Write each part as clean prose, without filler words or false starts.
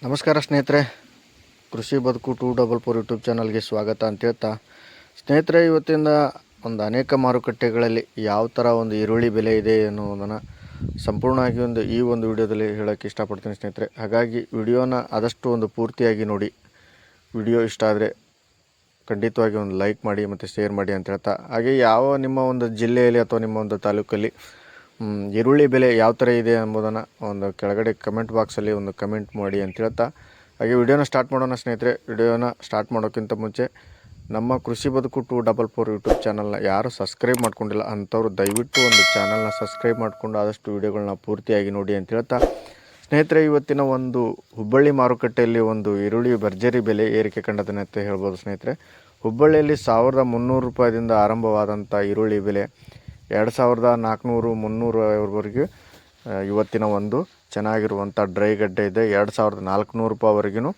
ನಮಸ್ಕಾರ ಸ್ನೇಹಿತರೆ, ಕೃಷಿ ಬದುಕು 244 ಯೂಟ್ಯೂಬ್ ಚಾನಲ್ಗೆ ಸ್ವಾಗತ ಅಂತ ಹೇಳ್ತಾ, ಸ್ನೇಹಿತರೆ ಇವತ್ತಿಂದ ಒಂದು ಅನೇಕ ಮಾರುಕಟ್ಟೆಗಳಲ್ಲಿ ಯಾವ ಥರ ಒಂದು ಈರುಳ್ಳಿ ಬೆಲೆ ಇದೆ ಅನ್ನೋದನ್ನು ಸಂಪೂರ್ಣವಾಗಿ ಈ ಒಂದು ವಿಡಿಯೋದಲ್ಲಿ ಹೇಳೋಕ್ಕೆ ಇಷ್ಟಪಡ್ತೀನಿ ಸ್ನೇಹಿತರೆ. ಹಾಗಾಗಿ ವಿಡಿಯೋನ ಆದಷ್ಟು ಒಂದು ಪೂರ್ತಿಯಾಗಿ ನೋಡಿ. ವಿಡಿಯೋ ಇಷ್ಟ ಆದರೆ ಖಂಡಿತವಾಗಿ ಒಂದು ಲೈಕ್ ಮಾಡಿ ಮತ್ತು ಶೇರ್ ಮಾಡಿ ಅಂತ ಹೇಳ್ತಾ, ಹಾಗೆ ಯಾವ ನಿಮ್ಮ ಒಂದು ಜಿಲ್ಲೆಯಲ್ಲಿ ಅಥವಾ ನಿಮ್ಮ ಒಂದು ತಾಲೂಕಲ್ಲಿ ಈರುಳ್ಳಿ ಬೆಲೆ ಯಾವ ಥರ ಇದೆ ಎಂಬುದನ್ನು ಒಂದು ಕೆಳಗಡೆ ಕಮೆಂಟ್ ಬಾಕ್ಸಲ್ಲಿ ಒಂದು ಕಮೆಂಟ್ ಮಾಡಿ ಅಂತ ಹೇಳ್ತಾ, ಹಾಗೆ ವಿಡಿಯೋನ ಸ್ಟಾರ್ಟ್ ಮಾಡೋಣ ಸ್ನೇಹಿತರೆ. ವಿಡಿಯೋನ ಸ್ಟಾರ್ಟ್ ಮಾಡೋಕ್ಕಿಂತ ಮುಂಚೆ ನಮ್ಮ ಕೃಷಿ ಬದುಕು 244 ಯೂಟ್ಯೂಬ್ ಚಾನಲ್ನ ಯಾರು ಸಬ್ಸ್ಕ್ರೈಬ್ ಮಾಡ್ಕೊಂಡಿಲ್ಲ ಅಂಥವ್ರು ದಯವಿಟ್ಟು ಒಂದು ಚಾನಲ್ನ ಸಬ್ಸ್ಕ್ರೈಬ್ ಮಾಡಿಕೊಂಡು ಆದಷ್ಟು ವಿಡಿಯೋಗಳನ್ನ ಪೂರ್ತಿಯಾಗಿ ನೋಡಿ ಅಂತ ಹೇಳ್ತಾ, ಸ್ನೇಹಿತರೆ ಇವತ್ತಿನ ಒಂದು ಹುಬ್ಬಳ್ಳಿ ಮಾರುಕಟ್ಟೆಯಲ್ಲಿ ಒಂದು ಈರುಳ್ಳಿ ಭರ್ಜರಿ ಬೆಲೆ ಏರಿಕೆ ಕಂಡದನೆ ಅಂತ ಹೇಳ್ಬೋದು ಸ್ನೇಹಿತರೆ. ಹುಬ್ಬಳ್ಳಿಯಲ್ಲಿ 1300 ರೂಪಾಯಿದಿಂದ ಆರಂಭವಾದಂಥ ಈರುಳ್ಳಿ ಬೆಲೆ 2400 300ವರೆಗೂ ಇವತ್ತಿನ ಒಂದು ಚೆನ್ನಾಗಿರುವಂಥ ಡ್ರೈ ಗಡ್ಡೆ ಇದೆ. 2400 ರೂಪಾಯಿವರೆಗೂ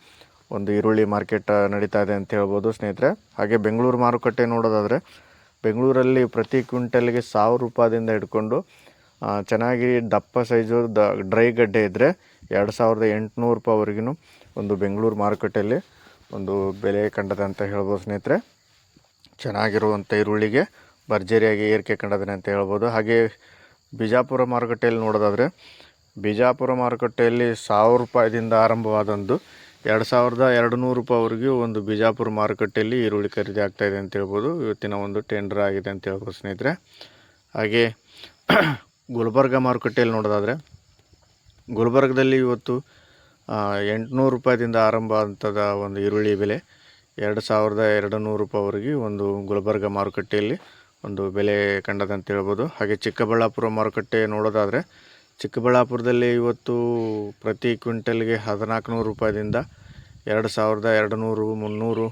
ಒಂದು ಈರುಳ್ಳಿ ಮಾರ್ಕೆಟ್ ನಡೀತಾ ಇದೆ ಅಂತ ಹೇಳ್ಬೋದು ಸ್ನೇಹಿತರೆ. ಹಾಗೆ ಬೆಂಗಳೂರು ಮಾರುಕಟ್ಟೆ ನೋಡೋದಾದರೆ, ಬೆಂಗಳೂರಲ್ಲಿ ಪ್ರತಿ ಕ್ವಿಂಟಲ್ಗೆ 1000 ರೂಪಾಯಿದಿಂದ ಹಿಡ್ಕೊಂಡು ಚೆನ್ನಾಗಿ ದಪ್ಪ ಸೈಜು ಡ್ರೈ ಗಡ್ಡೆ ಇದ್ದರೆ 2800 ರೂಪಾಯಿವರೆಗೂ ಒಂದು ಬೆಂಗಳೂರು ಮಾರುಕಟ್ಟೆಯಲ್ಲಿ ಒಂದು ಬೆಲೆ ಕಂಡದೆ ಅಂತ ಹೇಳ್ಬೋದು ಸ್ನೇಹಿತರೆ. ಚೆನ್ನಾಗಿರುವಂಥ ಈರುಳ್ಳಿಗೆ ಭರ್ಜರಿಯಾಗಿ ಏರಿಕೆ ಕಂಡದೆ ಅಂತ ಹೇಳ್ಬೋದು. ಹಾಗೆ ಬಿಜಾಪುರ ಮಾರುಕಟ್ಟೆಯಲ್ಲಿ ನೋಡೋದಾದರೆ, ಬಿಜಾಪುರ ಮಾರುಕಟ್ಟೆಯಲ್ಲಿ 1000 ರೂಪಾಯಿದಿಂದ ಆರಂಭವಾದೊಂದು 2200 ರೂಪಾಯಿವರೆಗೂ ಒಂದು ಬಿಜಾಪುರ ಮಾರುಕಟ್ಟೆಯಲ್ಲಿ ಈರುಳ್ಳಿ ಖರೀದಿ ಆಗ್ತಾಯಿದೆ ಅಂತ ಹೇಳ್ಬೋದು. ಇವತ್ತಿನ ಒಂದು ಟೆಂಡರ್ ಆಗಿದೆ ಅಂತ ಹೇಳ್ಬೋದು ಸ್ನೇಹಿತರೆ. ಹಾಗೆ ಗುಲ್ಬರ್ಗ ಮಾರುಕಟ್ಟೆಯಲ್ಲಿ ನೋಡೋದಾದರೆ, ಗುಲ್ಬರ್ಗದಲ್ಲಿ ಇವತ್ತು 800 ರೂಪಾಯಿದಿಂದ ಆರಂಭ ಆದಂಥದ ಒಂದು ಈರುಳ್ಳಿ ಬೆಲೆ 2200 ರೂಪಾಯಿವರೆಗೂ ಒಂದು ಗುಲ್ಬರ್ಗ ಮಾರುಕಟ್ಟೆಯಲ್ಲಿ ಒಂದು ಬೆಲೆ ಕಂಡದಂತ ಹೇಳ್ಬೋದು. ಹಾಗೆ ಚಿಕ್ಕಬಳ್ಳಾಪುರ ಮಾರುಕಟ್ಟೆ ನೋಡೋದಾದರೆ, ಚಿಕ್ಕಬಳ್ಳಾಪುರದಲ್ಲಿ ಇವತ್ತು ಪ್ರತಿ ಕ್ವಿಂಟಲ್ಗೆ 1400 ರೂಪಾಯಿದಿಂದ 2200 300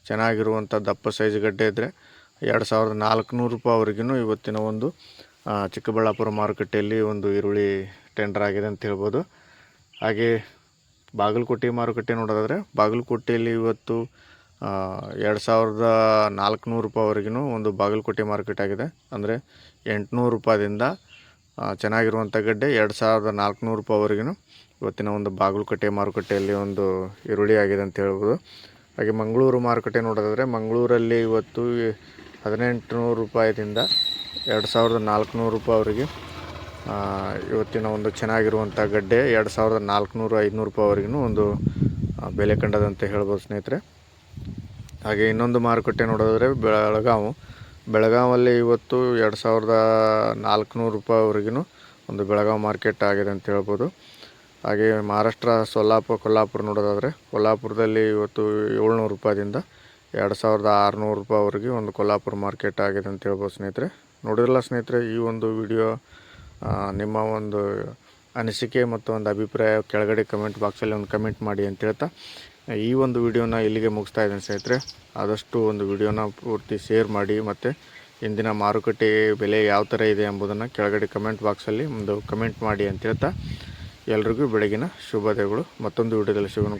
ಚೆನ್ನಾಗಿರುವಂಥ ದಪ್ಪ ಸೈಜ್ ಗಡ್ಡೆ ಇದ್ದರೆ 2400 ರೂಪಾಯಿವರೆಗೂ ಇವತ್ತಿನ ಒಂದು ಚಿಕ್ಕಬಳ್ಳಾಪುರ ಮಾರುಕಟ್ಟೆಯಲ್ಲಿ ಒಂದು ಈರುಳ್ಳಿ ಟೆಂಡರ್ ಆಗಿದೆ ಅಂತ ಹೇಳ್ಬೋದು. ಹಾಗೆ ಬಾಗಲಕೋಟೆ ಮಾರುಕಟ್ಟೆ ನೋಡೋದಾದರೆ, ಬಾಗಲಕೋಟೆಯಲ್ಲಿ ಇವತ್ತು 2400 ರೂಪಾಯಿವರೆಗೂ ಒಂದು ಬಾಗಲಕೋಟೆ ಮಾರ್ಕೆಟ್ ಆಗಿದೆ. ಅಂದರೆ 800 ರೂಪಾಯಿದಿಂದ ಚೆನ್ನಾಗಿರುವಂಥ ಗಡ್ಡೆ 2400 ರೂಪಾಯಿವರೆಗೂ ಇವತ್ತಿನ ಒಂದು ಬಾಗಲಕೋಟೆ ಮಾರುಕಟ್ಟೆಯಲ್ಲಿ ಒಂದು ಈರುಳ್ಳಿ ಆಗಿದೆ ಅಂತ ಹೇಳ್ಬೋದು. ಹಾಗೆ ಮಂಗಳೂರು ಮಾರುಕಟ್ಟೆ ನೋಡೋದಾದರೆ, ಮಂಗಳೂರಲ್ಲಿ ಇವತ್ತು 1800 ರೂಪಾಯಿದಿಂದ 2400 ರೂಪಾಯಿವರೆಗೆ ಇವತ್ತಿನ ಒಂದು ಚೆನ್ನಾಗಿರುವಂಥ ಗಡ್ಡೆ 2400 500 ರೂಪಾಯಿವರೆಗೂ ಒಂದು ಬೆಲೆ ಕಂಡದಂತೆ ಹೇಳ್ಬೋದು ಸ್ನೇಹಿತರೆ. ಹಾಗೆ ಇನ್ನೊಂದು ಮಾರುಕಟ್ಟೆ ನೋಡೋದಾದರೆ ಬೆಳಗಾವಲ್ಲಿ ಇವತ್ತು 2400 ರೂಪಾಯಿವರೆಗೂ ಒಂದು ಬೆಳಗಾವಿ ಮಾರ್ಕೆಟ್ ಆಗಿದೆ ಅಂತ ಹೇಳ್ಬೋದು. ಹಾಗೆ ಮಹಾರಾಷ್ಟ್ರ ಕೊಲ್ಲಾಪುರ ನೋಡೋದಾದರೆ, ಕೊಲ್ಲಾಪುರದಲ್ಲಿ ಇವತ್ತು 700 ರೂಪಾಯಿದಿಂದ 2600 ರೂಪಾಯಿವರೆಗೆ ಒಂದು ಕೊಲ್ಲಾಪುರ ಮಾರ್ಕೆಟ್ ಆಗಿದೆ ಅಂತ ಹೇಳ್ಬೋದು ಸ್ನೇಹಿತರೆ. ನೋಡಿರಲ್ಲ ಸ್ನೇಹಿತರೆ, ಈ ಒಂದು ವಿಡಿಯೋ ನಿಮ್ಮ ಒಂದು ಅನಿಸಿಕೆ ಮತ್ತು ಒಂದು ಅಭಿಪ್ರಾಯ ಕೆಳಗಡೆ ಕಮೆಂಟ್ ಬಾಕ್ಸಲ್ಲಿ ಒಂದು ಕಮೆಂಟ್ ಮಾಡಿ ಅಂತ ಹೇಳ್ತಾ, ಈ ಒಂದು ವಿಡಿಯೋನ ಇಲ್ಲಿಗೆ ಮುಗಿಸ್ತಾ ಇದ್ದೀನಿ ಸ್ನೇಹಿತರೆ. ಆದಷ್ಟು ಒಂದು ವಿಡಿಯೋನ ಪೂರ್ತಿ ಶೇರ್ ಮಾಡಿ ಮತ್ತು ಇಂದಿನ ಮಾರುಕಟ್ಟೆ ಬೆಲೆ ಯಾವ ಥರ ಇದೆ ಎಂಬುದನ್ನು ಕೆಳಗಡೆ ಕಮೆಂಟ್ ಬಾಕ್ಸಲ್ಲಿ ಒಂದು ಕಮೆಂಟ್ ಮಾಡಿ ಅಂತ ಹೇಳ್ತಾ, ಎಲ್ರಿಗೂ ಬೆಳಗಿನ ಶುಭೋದಯಗಳು. ಮತ್ತೊಂದು ವಿಡಿಯೋದಲ್ಲಿ ಸಿಗೋಣ.